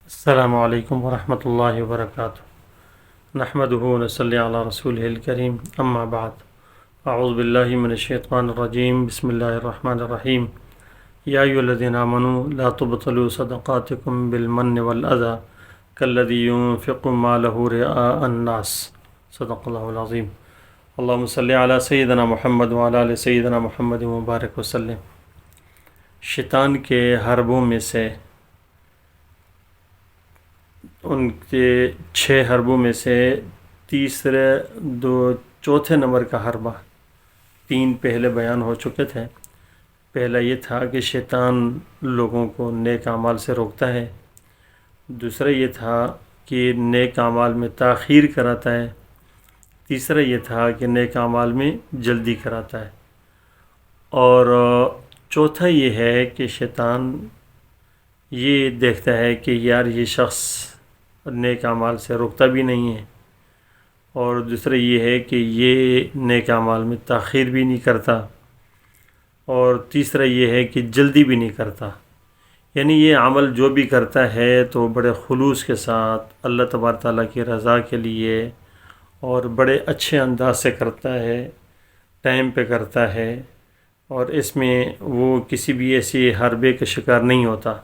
السلام علیکم ورحمۃ اللہ وبرکاتہ نحمده ونصلی علی رسولہ الکریم اما بعد اعوذ باللہ من الشیطان الرجیم بسم اللہ الرحمن الرحیم یا ایھا الذین آمنوا لا تبطلوا صدقاتکم بالمن والاذی کالذی ينفق مالہ رئاء الناس صدق اللہ العظیم اللہم صلی علی سیدنا محمد وعلی آل سیدنا محمد مبارک وسلم۔ شیطان کے حربوں میں سے ان کے 6 حربوں میں سے چوتھے نمبر کا حربہ 3 پہلے بیان ہو چکے تھے۔ پہلا یہ تھا کہ شیطان لوگوں کو نیک اعمال سے روکتا ہے، دوسرا یہ تھا کہ نیک اعمال میں تاخیر کراتا ہے، تیسرا یہ تھا کہ نیک اعمال میں جلدی کراتا ہے، اور چوتھا یہ ہے کہ شیطان یہ دیکھتا ہے کہ یار یہ شخص نیک اعمال سے روکتا بھی نہیں ہے، اور دوسرا یہ ہے کہ یہ نیک اعمال میں تاخیر بھی نہیں کرتا، اور تیسرا یہ ہے کہ جلدی بھی نہیں کرتا۔ یعنی یہ عمل جو بھی کرتا ہے تو بڑے خلوص کے ساتھ اللہ تبارک تعالیٰ کی رضا کے لیے اور بڑے اچھے انداز سے کرتا ہے، ٹائم پہ کرتا ہے، اور اس میں وہ کسی بھی ایسی حربے کا شکار نہیں ہوتا۔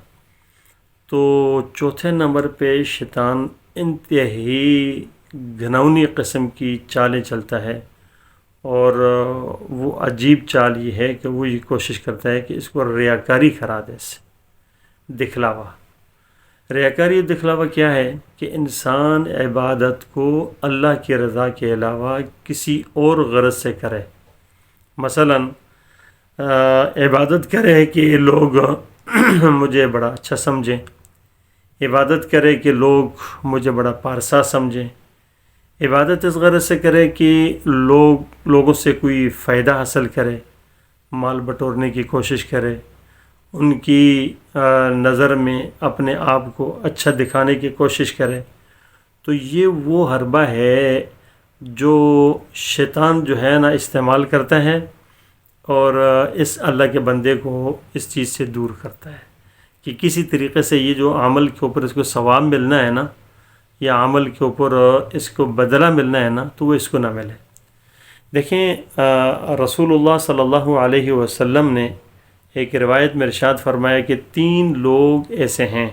تو چوتھے نمبر پہ شیطان انتہائی گھناؤنی قسم کی چالیں چلتا ہے، اور وہ عجیب چال یہ ہے کہ وہ یہ کوشش کرتا ہے کہ اس کو ریاکاری کرا دے، سے دکھلاوا۔ ریاکاری دکھلاوا کیا ہے کہ انسان عبادت کو اللہ کی رضا کے علاوہ کسی اور غرض سے کرے۔ مثلا عبادت کرے کہ لوگ مجھے بڑا اچھا سمجھیں، عبادت کرے کہ لوگ مجھے بڑا پارسا سمجھیں، عبادت اس غرض سے کرے کہ لوگوں سے کوئی فائدہ حاصل کرے، مال بٹورنے کی کوشش کرے، ان کی نظر میں اپنے آپ کو اچھا دکھانے کی کوشش کرے۔ تو یہ وہ حربہ ہے جو شیطان جو ہے نا استعمال کرتا ہے، اور اس اللہ کے بندے کو اس چیز سے دور کرتا ہے کہ کسی طریقے سے یہ جو عمل کے اوپر اس کو ثواب ملنا ہے نا، یا عمل کے اوپر اس کو بدلہ ملنا ہے نا، تو وہ اس کو نہ ملے۔ دیکھیں رسول اللہ صلی اللہ علیہ وسلم نے ایک روایت میں ارشاد فرمایا کہ 3 لوگ ایسے ہیں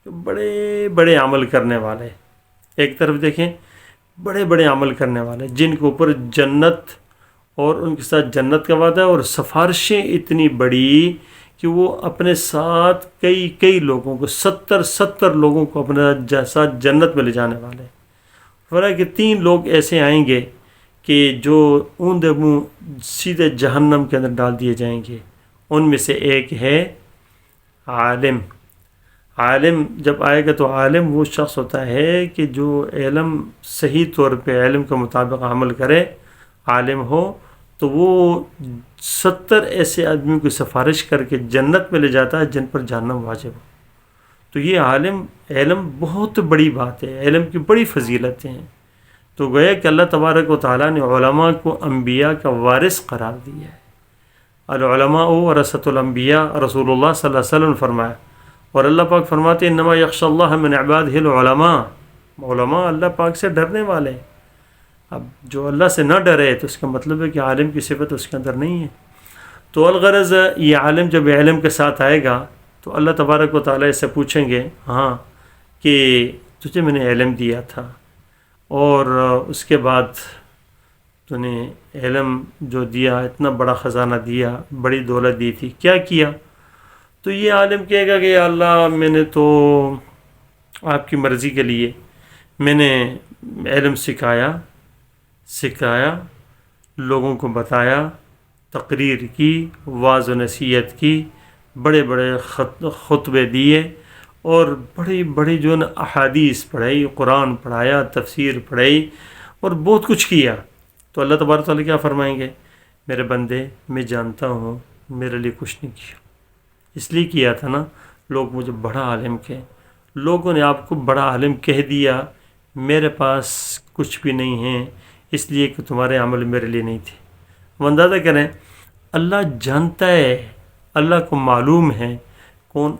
جو بڑے بڑے عمل کرنے والے، ایک طرف دیکھیں بڑے بڑے عمل کرنے والے جن کے اوپر جنت اور ان کے ساتھ جنت کا وعدہ ہے، اور سفارشیں اتنی بڑی کہ وہ اپنے ساتھ کئی لوگوں کو 70 لوگوں کو اپنے ساتھ جنت میں لے جانے والے۔ فرمایا کہ 3 لوگ ایسے آئیں گے کہ جو اوندے منہ سیدھے جہنم کے اندر ڈال دیے جائیں گے۔ ان میں سے ایک ہے عالم۔ عالم جب آئے گا تو عالم وہ شخص ہوتا ہے کہ جو علم صحیح طور پہ علم کے مطابق عمل کرے، عالم ہو، تو وہ 70 ایسے آدمیوں کی سفارش کر کے جنت میں لے جاتا ہے جن پر جہنم واجب ہو۔ تو یہ علم بہت بڑی بات ہے، علم کی بڑی فضیلتیں ہیں۔ تو گویا کہ اللہ تبارک و تعالیٰ نے علماء کو انبیاء کا وارث قرار دیا ہے۔ العلماء ورثۃ الانبیاء، رسول اللہ صلی اللہ علیہ وسلم نے فرمایا، اور اللہ پاک فرماتے ہیں انما یخشی اللہ من عبادہ العلماء، علماء اللہ پاک سے ڈرنے والے ہیں۔ اب جو اللہ سے نہ ڈرے تو اس کا مطلب ہے کہ عالم کی صفت اس کے اندر نہیں ہے۔ تو الغرض یہ عالم جب علم کے ساتھ آئے گا تو اللہ تبارک و تعالیٰ اس سے پوچھیں گے ہاں کہ تجھے میں نے علم دیا تھا، اور اس کے بعد تو نے علم جو دیا، اتنا بڑا خزانہ دیا، بڑی دولت دی تھی، کیا کیا؟ تو یہ عالم کہے گا کہ یا اللہ میں نے تو آپ کی مرضی کے لیے میں نے علم سکھایا، لوگوں کو بتایا، تقریر کی، واعظ و نصیحت کی، بڑے بڑے خطبے دیے، اور بڑی بڑی جو نا احادیث پڑھائی، قرآن پڑھایا، تفسیر پڑھائی، اور بہت کچھ کیا۔ تو اللہ تبارک تعالیٰ کیا فرمائیں گے؟ میرے بندے میں جانتا ہوں میرے لیے کچھ نہیں کیا، اس لیے کیا تھا نا لوگ مجھے بڑا عالم کہیں، لوگوں نے آپ کو بڑا عالم کہہ دیا، میرے پاس کچھ بھی نہیں ہے، اس لیے کہ تمہارے عمل میرے لیے نہیں تھے۔ وہ اندازہ کریں اللہ جانتا ہے، اللہ کو معلوم ہے کون